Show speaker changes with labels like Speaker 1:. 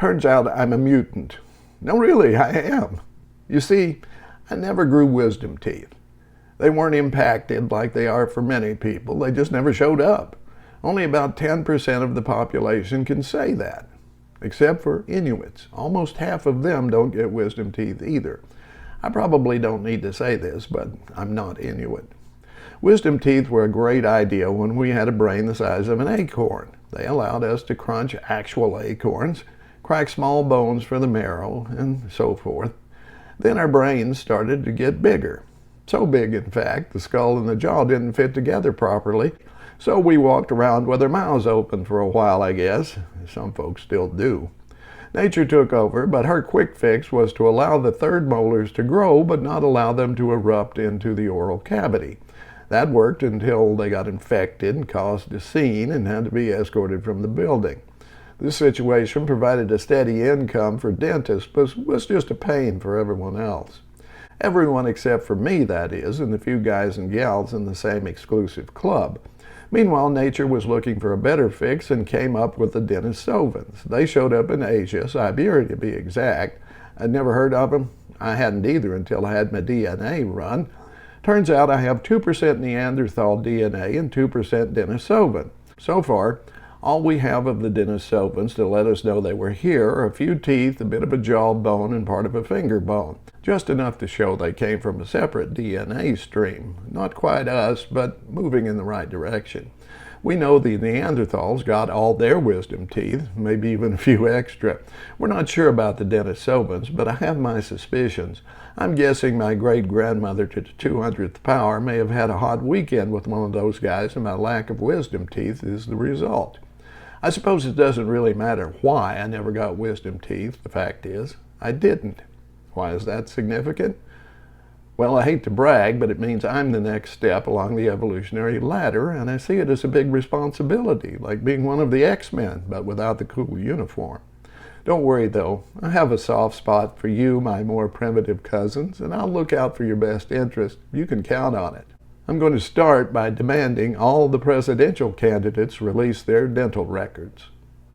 Speaker 1: Turns out I'm a mutant. No, really, I am. You see, I never grew wisdom teeth. They weren't impacted like they are for many people. They just never showed up. Only about 10% of the population can say that, except for Inuits. Almost half of them don't get wisdom teeth either. I probably don't need to say this, but I'm not Inuit. Wisdom teeth were a great idea when we had a brain the size of an acorn. They allowed us to crunch actual acorns, crack small bones for the marrow, and so forth. Then our brains started to get bigger. So big, in fact, the skull and the jaw didn't fit together properly, so we walked around with our mouths open for a while, I guess. Some folks still do. Nature took over, but her quick fix was to allow the third molars to grow, but not allow them to erupt into the oral cavity. That worked until they got infected and caused a scene and had to be escorted from the building. This situation provided a steady income for dentists, but was just a pain for everyone else. Everyone except for me, that is, and the few guys and gals in the same exclusive club. Meanwhile, nature was looking for a better fix and came up with the Denisovans. They showed up in Asia, Siberia to be exact. I'd never heard of them. I hadn't either until I had my DNA run. Turns out I have 2% Neanderthal DNA and 2% Denisovan. So far, all we have of the Denisovans to let us know they were here are a few teeth, a bit of a jaw bone, and part of a finger bone. Just enough to show they came from a separate DNA stream. Not quite us, but moving in the right direction. We know the Neanderthals got all their wisdom teeth, maybe even a few extra. We're not sure about the Denisovans, but I have my suspicions. I'm guessing my great-grandmother to the 200th power may have had a hot weekend with one of those guys, and my lack of wisdom teeth is the result. I suppose it doesn't really matter why I never got wisdom teeth. The fact is, I didn't. Why is that significant? Well, I hate to brag, but it means I'm the next step along the evolutionary ladder, and I see it as a big responsibility, like being one of the X-Men, but without the cool uniform. Don't worry, though. I have a soft spot for you, my more primitive cousins, and I'll look out for your best interest. You can count on it. I'm going to start by demanding all the presidential candidates release their dental records.